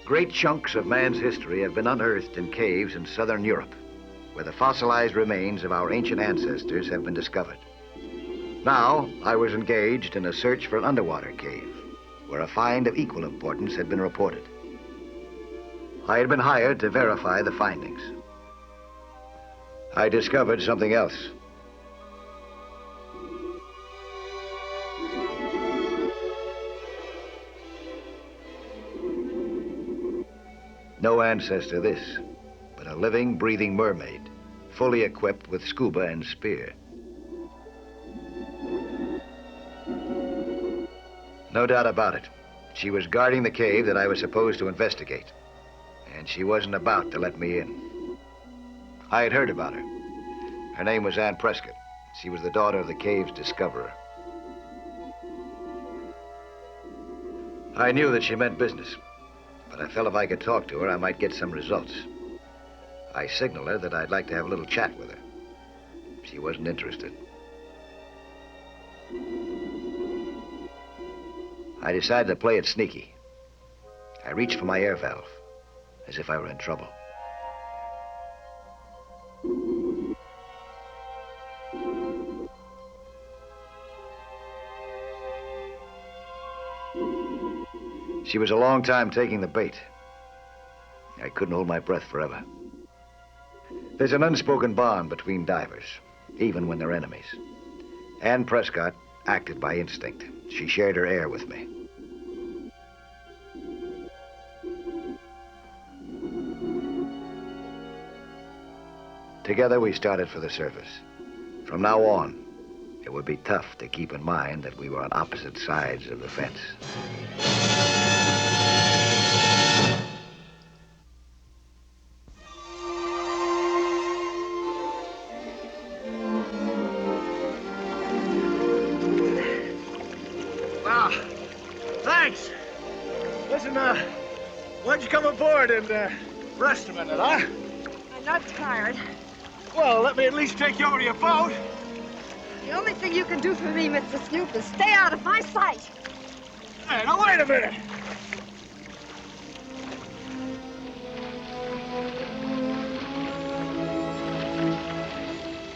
Great chunks of man's history have been unearthed in caves in southern Europe, where the fossilized remains of our ancient ancestors have been discovered. Now, I was engaged in a search for an underwater cave, where a find of equal importance had been reported. I had been hired to verify the findings. I discovered something else. No ancestor this, but a living, breathing mermaid, fully equipped with scuba and spear. No doubt about it. She was guarding the cave that I was supposed to investigate, and she wasn't about to let me in. I had heard about her. Her name was Anne Prescott. She was the daughter of the cave's discoverer. I knew that she meant business, but I felt if I could talk to her, I might get some results. I signaled her that I'd like to have a little chat with her. She wasn't interested. I decided to play it sneaky. I reached for my air valve, as if I were in trouble. She was a long time taking the bait. I couldn't hold my breath forever. There's an unspoken bond between divers, even when they're enemies. Anne Prescott acted by instinct. She shared her air with me. Together, we started for the surface. From now on, it would be tough to keep in mind that we were on opposite sides of the fence. Wow, thanks. Listen, why'd you come aboard and rest a minute, huh? I'm not tired. Well, let me at least take you over to your boat. The only thing you can do for me, Mr. Snoop, is stay out of my sight. Hey, now wait a minute.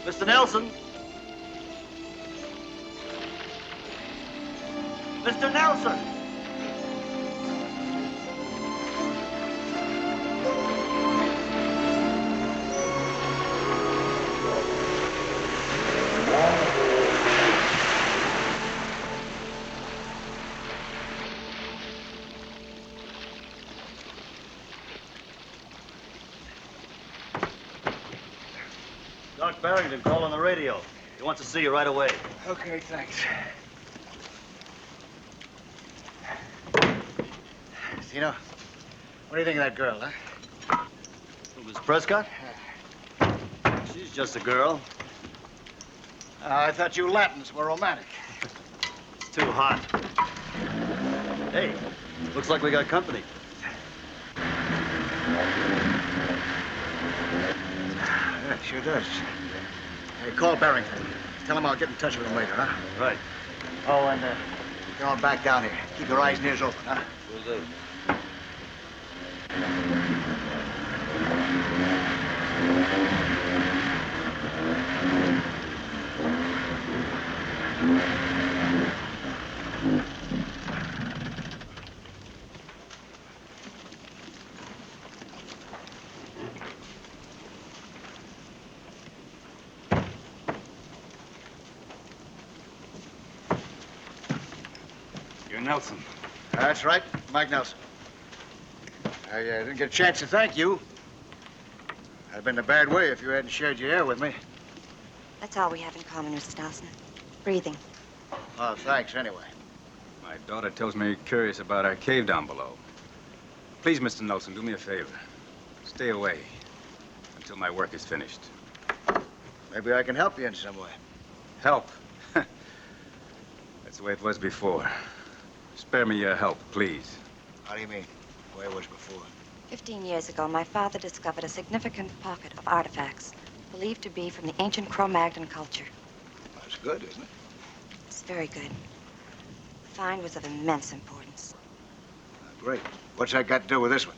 Mr. Nelson. Mr. Nelson. Doc Barrington called on the radio. He wants to see you right away. Okay, thanks. Tino, what do you think of that girl, huh? Who, Miss Prescott? She's just a girl. I thought you Latins were romantic. It's too hot. Hey, looks like we got company. Yeah, it sure does. Hey, call Barrington. Tell him I'll get in touch with him later, huh? Right. Oh, and come on back down here. Keep your eyes and ears open, huh? Will do. You're Nelson. That's right, Mike Nelson. I didn't get a chance to thank you. I'd have been a bad way if you hadn't shared your air with me. That's all we have in common, Mrs. Dawson. Breathing. Oh, thanks anyway. My daughter tells me you're curious about our cave down below. Please, Mr. Nelson, do me a favor. Stay away until my work is finished. Maybe I can help you in some way. Help? That's the way it was before. Spare me your help, please. How do you mean, the way it was before? 15 years ago, my father discovered a significant pocket of artifacts believed to be from the ancient Cro-Magnon culture. That's good, isn't it? It's very good. The find was of immense importance. Great. What's that got to do with this one?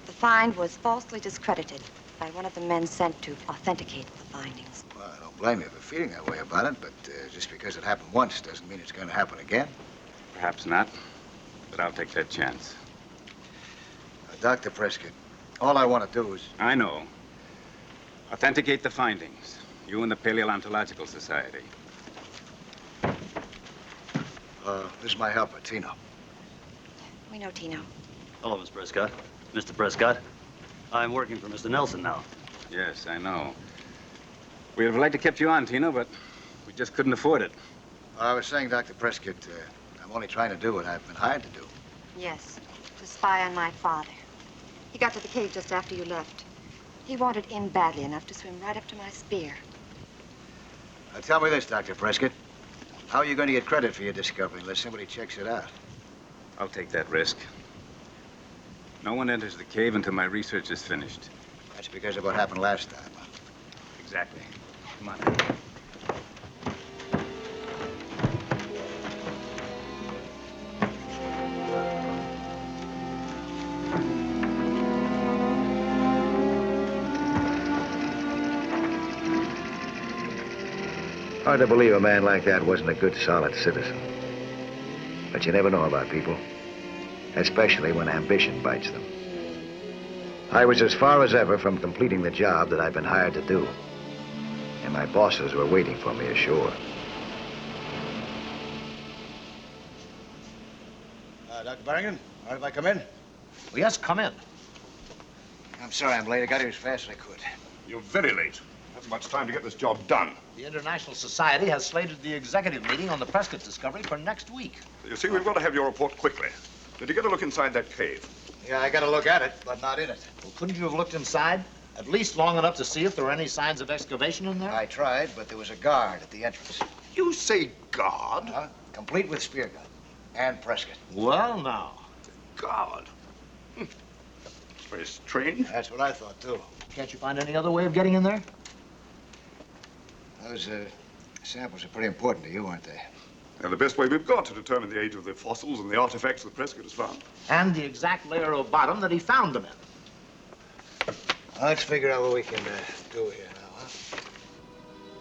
The find was falsely discredited by one of the men sent to authenticate the findings. Well, I don't blame you for feeling that way about it, but just because it happened once doesn't mean it's going to happen again. Perhaps not, but I'll take that chance. Dr. Prescott, all I want to do is... I know. Authenticate the findings. You and the Paleontological Society. This is my helper, Tino. We know Tino. Hello, Miss Prescott. Mr. Prescott. I'm working for Mr. Nelson now. Yes, I know. We'd have liked to kept you on, Tino, but we just couldn't afford it. I was saying, Dr. Prescott, I'm only trying to do what I've been hired to do. Yes, to spy on my father. He got to the cave just after you left. He wanted in badly enough to swim right up to my spear. Now, tell me this, Dr. Prescott. How are you going to get credit for your discovery unless somebody checks it out? I'll take that risk. No one enters the cave until my research is finished. That's because of what happened last time. Huh? Exactly. Come on. Hard to believe a man like that wasn't a good, solid citizen. But you never know about people, especially when ambition bites them. I was as far as ever from completing the job that I've been hired to do. And my bosses were waiting for me ashore. Dr. Barrington, all right if I come in? Well, yes, come in. I'm sorry I'm late. I got here as fast as I could. You're very late. Hasn't much time to get this job done. The International Society has slated the executive meeting on the Prescott discovery for next week. You see, we've got to have your report quickly. Did you get a look inside that cave? Yeah, I got to look at it, but not in it. Well, couldn't you have looked inside? At least long enough to see if there were any signs of excavation in there? I tried, but there was a guard at the entrance. You say guard? Complete with spear gun. And Prescott. Well, now. Guard? It's very strange. That's what I thought, too. Can't you find any other way of getting in there? Those samples are pretty important to you, aren't they? They're the best way we've got to determine the age of the fossils and the artifacts that Prescott has found. And the exact layer of bottom that he found them in. Let's figure out what we can do here now, huh?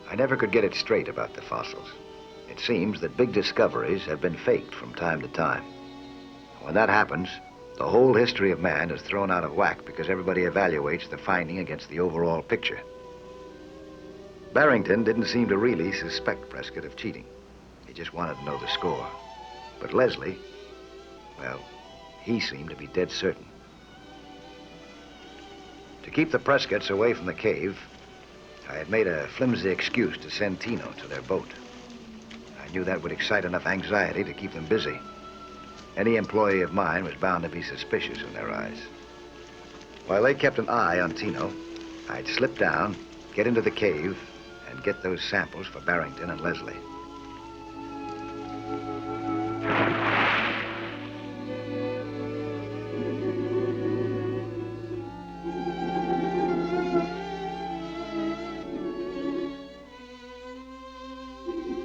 I never could get it straight about the fossils. It seems that big discoveries have been faked from time to time. When that happens, the whole history of man is thrown out of whack because everybody evaluates the finding against the overall picture. Barrington didn't seem to really suspect Prescott of cheating. He just wanted to know the score. But Leslie, well, he seemed to be dead certain. To keep the Prescotts away from the cave, I had made a flimsy excuse to send Tino to their boat. I knew that would excite enough anxiety to keep them busy. Any employee of mine was bound to be suspicious in their eyes. While they kept an eye on Tino, I'd slip down, get into the cave, and get those samples for Barrington and Leslie.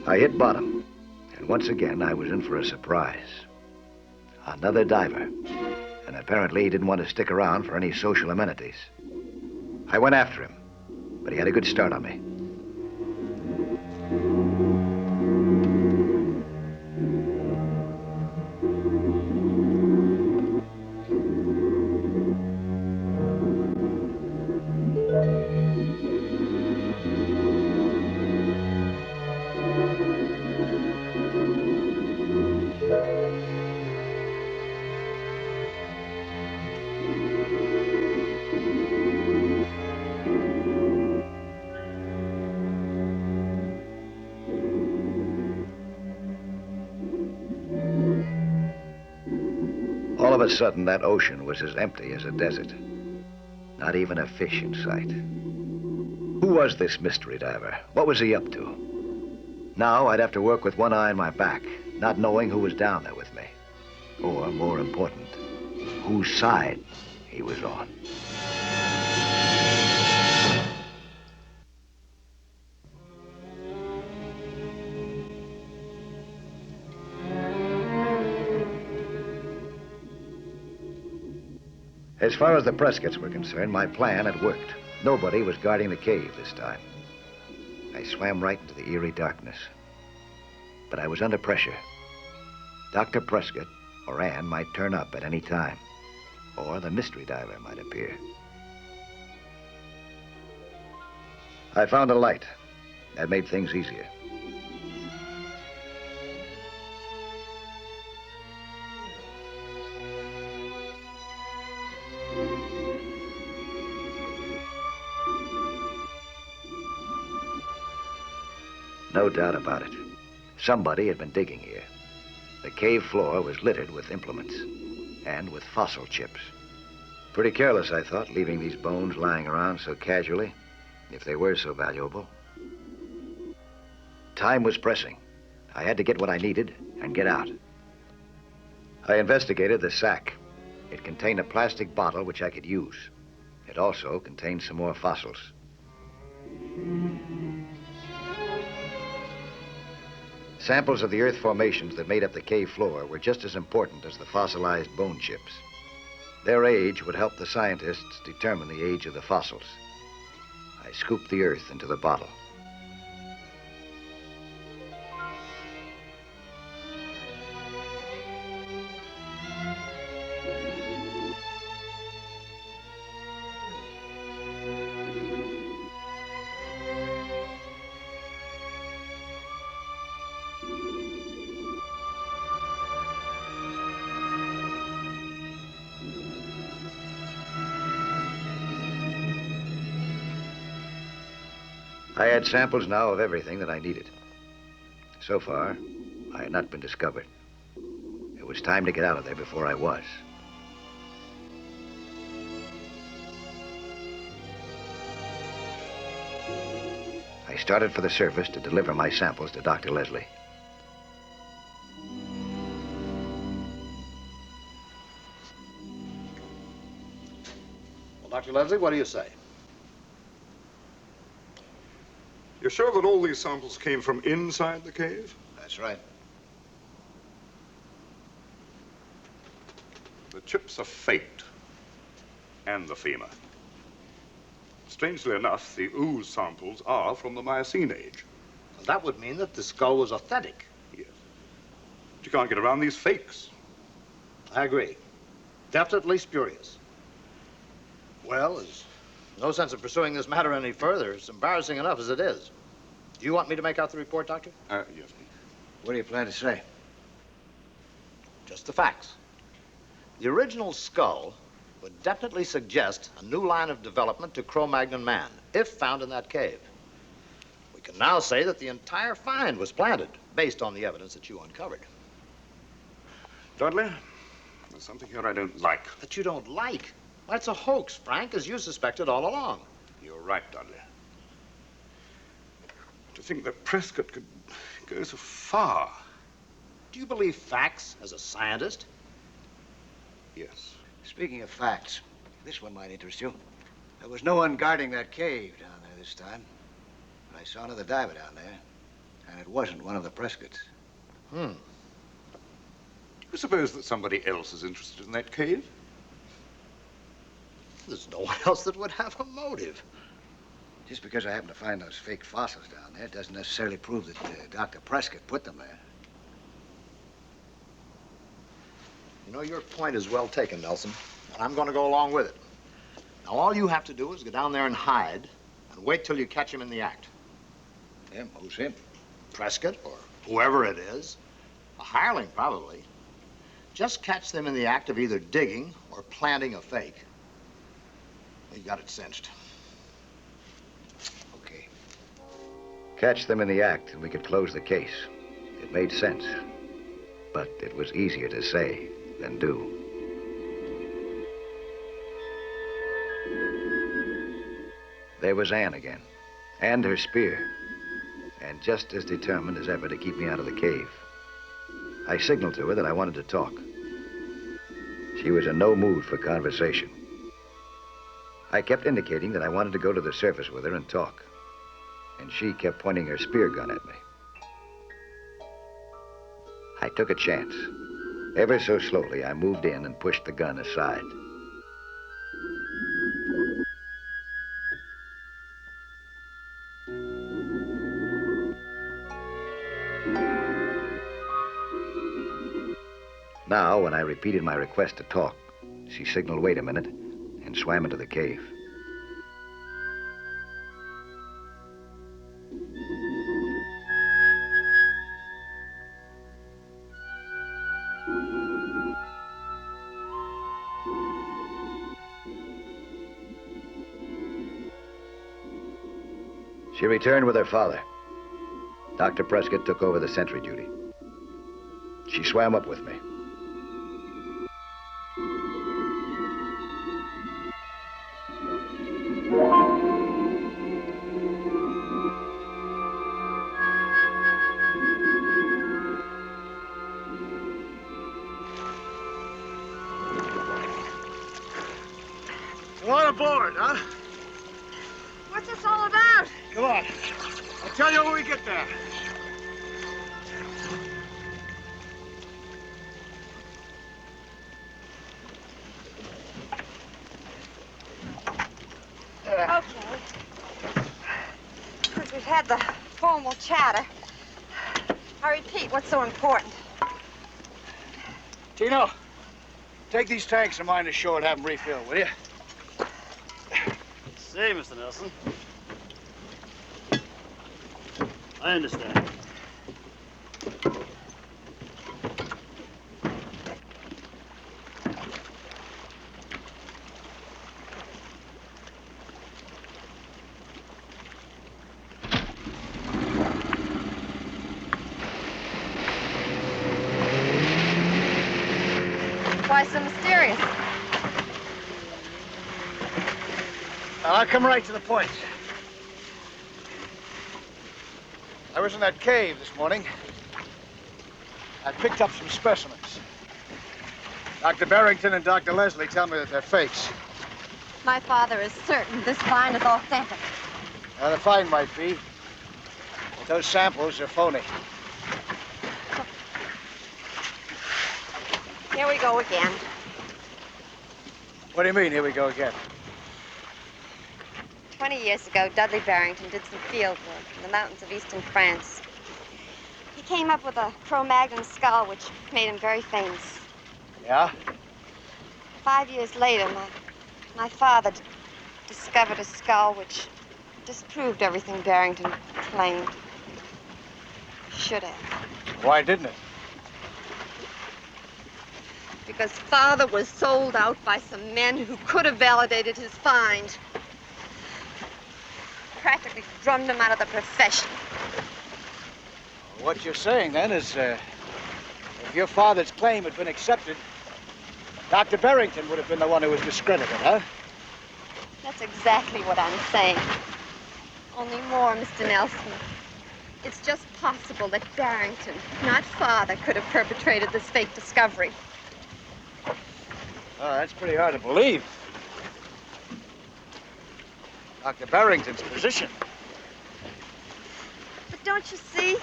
I hit bottom, and once again I was in for a surprise. Another diver, and apparently he didn't want to stick around for any social amenities. I went after him, but he had a good start on me. All of a sudden, that ocean was as empty as a desert. Not even a fish in sight. Who was this mystery diver? What was he up to? Now I'd have to work with one eye on my back, not knowing who was down there with me. Or, more important, whose side he was on. As far as the Prescotts were concerned, my plan had worked. Nobody was guarding the cave this time. I swam right into the eerie darkness. But I was under pressure. Dr. Prescott or Ann might turn up at any time. Or the mystery diver might appear. I found a light. That made things easier. No doubt about it. Somebody had been digging here. The cave floor was littered with implements and with fossil chips. Pretty careless, I thought, leaving these bones lying around so casually, if they were so valuable. Time was pressing. I had to get what I needed and get out. I investigated the sack. It contained a plastic bottle which I could use. It also contained some more fossils. Samples of the earth formations that made up the cave floor were just as important as the fossilized bone chips. Their age would help the scientists determine the age of the fossils. I scooped the earth into the bottle. I had samples now of everything that I needed. So far, I had not been discovered. It was time to get out of there before I was. I started for the surface to deliver my samples to Dr. Leslie. Well, Dr. Leslie, what do you say? You're sure that all these samples came from inside the cave? That's right. The chips are faked. And the femur. Strangely enough, the ooze samples are from the Miocene age. Well, that would mean that the skull was authentic. Yes. But you can't get around these fakes. I agree. Definitely spurious. Well, there's no sense of pursuing this matter any further. It's embarrassing enough as it is. Do you want me to make out the report, Doctor? Yes. What do you plan to say? Just the facts. The original skull would definitely suggest a new line of development to Cro-Magnon man, if found in that cave. We can now say that the entire find was planted, based on the evidence that you uncovered. Dudley, there's something here I don't like. That you don't like? That's a hoax, Frank, as you suspected all along. You're right, Dudley. To think that Prescott could go so far. Do you believe facts as a scientist? Yes. Speaking of facts, this one might interest you. There was no one guarding that cave down there this time. But I saw another diver down there, and it wasn't one of the Prescotts. Do you suppose that somebody else is interested in that cave? There's no one else that would have a motive. Just because I happened to find those fake fossils down there doesn't necessarily prove that Dr. Prescott put them there. You know, your point is well taken, Nelson, and I'm going to go along with it. Now, all you have to do is go down there and hide, and wait till you catch him in the act. Him? Who's him? Prescott, or whoever it is, a hireling probably. Just catch them in the act of either digging or planting a fake. You got it cinched. Okay. Catch them in the act and we could close the case. It made sense. But it was easier to say than do. There was Ann again, and her spear, and just as determined as ever to keep me out of the cave. I signaled to her that I wanted to talk. She was in no mood for conversation. I kept indicating that I wanted to go to the surface with her and talk, and she kept pointing her spear gun at me. I took a chance. Ever so slowly, I moved in and pushed the gun aside. when I repeated my request to talk, she signaled, "Wait a minute," and swam into the cave. She returned with her father. Dr. Prescott took over the sentry duty. She swam up with me. You want aboard, huh? What's this all about? Come on. I'll tell you when we get there. Okay. Since we've had the formal chatter, I repeat, what's so important? Tino, take these tanks of mine to shore and have them refilled, will you? Say, Mr. Nelson. I understand. Why so mysterious? I'll come right to the point. I was in that cave this morning. I picked up some specimens. Dr. Barrington and Dr. Leslie tell me that they're fakes. My father is certain this find is authentic. The find might be, but those samples are phony. Here we go again. What do you mean, here we go again? 20 years ago, Dudley Barrington did some field work in the mountains of eastern France. He came up with a Cro-Magnon skull, which made him very famous. Yeah? 5 years later, my father discovered a skull which disproved everything Barrington claimed. Should have. Why didn't it? Because father was sold out by some men who could have validated his find. Practically drummed him out of the profession. What you're saying, then, is if your father's claim had been accepted, Dr. Barrington would have been the one who was discredited, huh? That's exactly what I'm saying. Only more, Mr. Nelson. It's just possible that Barrington, not father, could have perpetrated this fake discovery. Oh, that's pretty hard to believe. Dr. Barrington's position. But don't you see?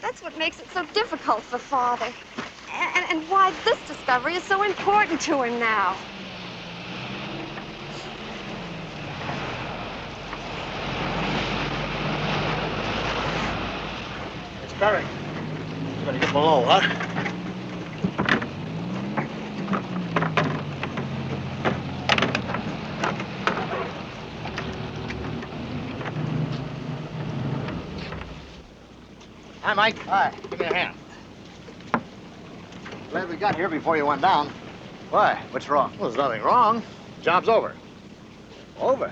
That's what makes it so difficult for father. And why this discovery is so important to him now. It's Barrington. You better get below, huh? Hi, Mike. Hi. Give me a hand. Glad we got here before you went down. Why? What's wrong? Well, there's nothing wrong. Job's over. Over?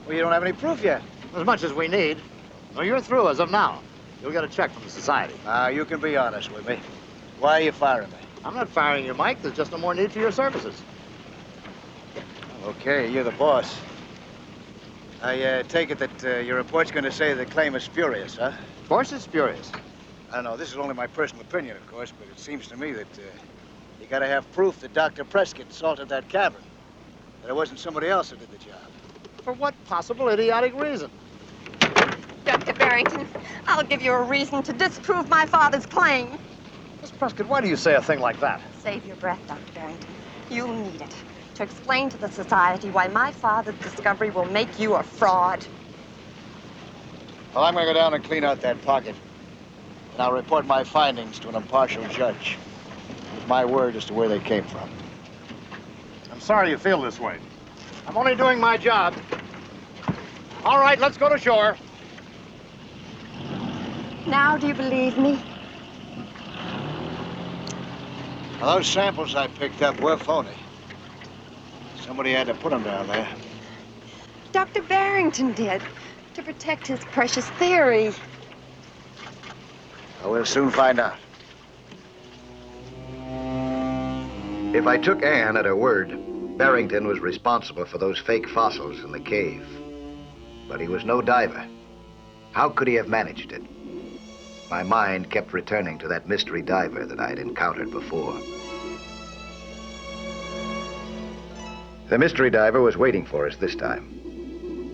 Well, you don't have any proof yet. As much as we need. Well, you're through as of now. You'll get a check from the society. Now, you can be honest with me. Why are you firing me? I'm not firing you, Mike. There's just no more need for your services. Okay, you're the boss. I take it that your report's going to say the claim is spurious, huh? Of course it's spurious. I don't know. This is only my personal opinion, of course, but it seems to me that you got to have proof that Dr. Prescott salted that cavern. That it wasn't somebody else who did the job. For what possible idiotic reason? Dr. Barrington, I'll give you a reason to disprove my father's claim. Miss Prescott, why do you say a thing like that? Save your breath, Dr. Barrington. You'll need it to explain to the society why my father's discovery will make you a fraud. Well, I'm going to go down and clean out that pocket. And I'll report my findings to an impartial judge. my word as to where they came from. I'm sorry you feel this way. I'm only doing my job. All right, let's go to shore. Now, do you believe me? Now, those samples I picked up were phony. Somebody had to put them down there. Dr. Barrington did, to protect his precious theory. Well, we'll soon find out. If I took Anne at her word, Barrington was responsible for those fake fossils in the cave. But he was no diver. How could he have managed it? My mind kept returning to that mystery diver that I'd encountered before. The mystery diver was waiting for us this time.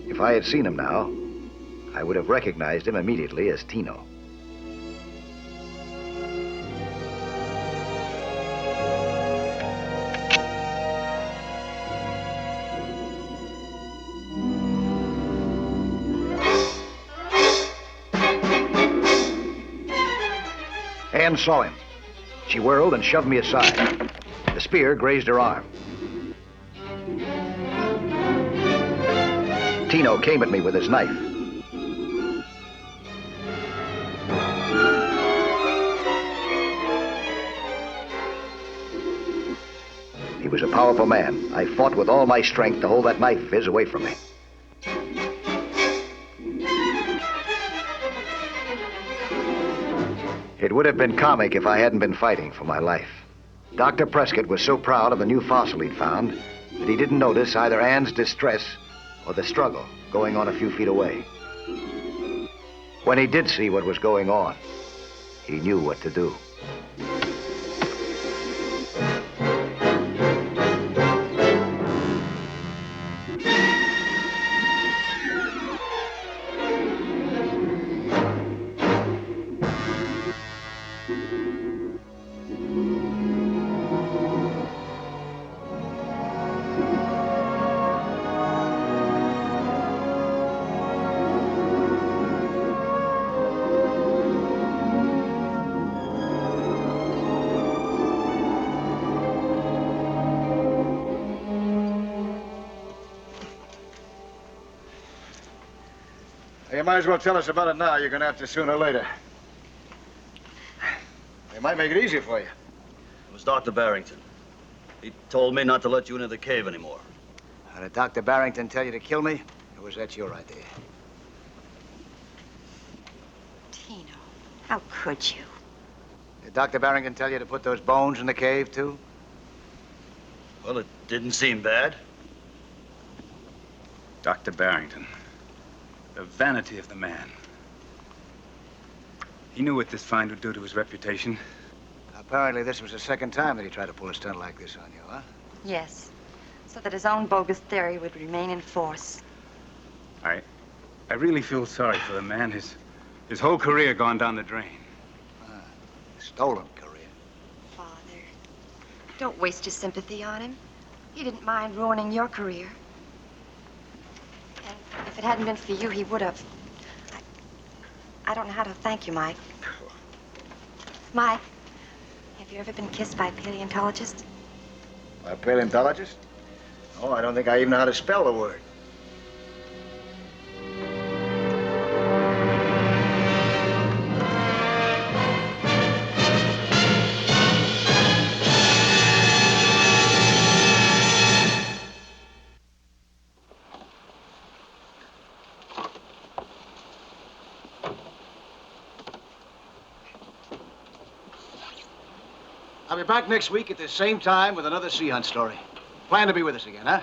If I had seen him now, I would have recognized him immediately as Tino. Anne saw him. She whirled and shoved me aside. The spear grazed her arm. Tino came at me with his knife. He was a powerful man. I fought with all my strength to hold that knife of his away from me. It would have been comic if I hadn't been fighting for my life. Dr. Prescott was so proud of the new fossil he'd found that he didn't notice either Anne's distress or the struggle going on a few feet away. When he did see what was going on, he knew what to do. You might as well tell us about it now. You're going to have to sooner or later. They might make it easier for you. It was Dr. Barrington. He told me not to let you into the cave anymore. Did Dr. Barrington tell you to kill me? Or was that your idea? Tino, how could you? Did Dr. Barrington tell you to put those bones in the cave, too? Well, it didn't seem bad. Dr. Barrington. The vanity of the man. He knew what this find would do to his reputation. Apparently, this was the second time that he tried to pull a stunt like this on you, huh? Yes, so that his own bogus theory would remain in force. I really feel sorry for the man. His whole career gone down the drain. Stolen career. Father, don't waste your sympathy on him. He didn't mind ruining your career. And if it hadn't been for you, he would have. I don't know how to thank you, Mike. Mike, have you ever been kissed by a paleontologist? By a paleontologist? Oh, I don't think I even know how to spell the word. I'll be back next week at the same time with another sea hunt story. Plan to be with us again, huh?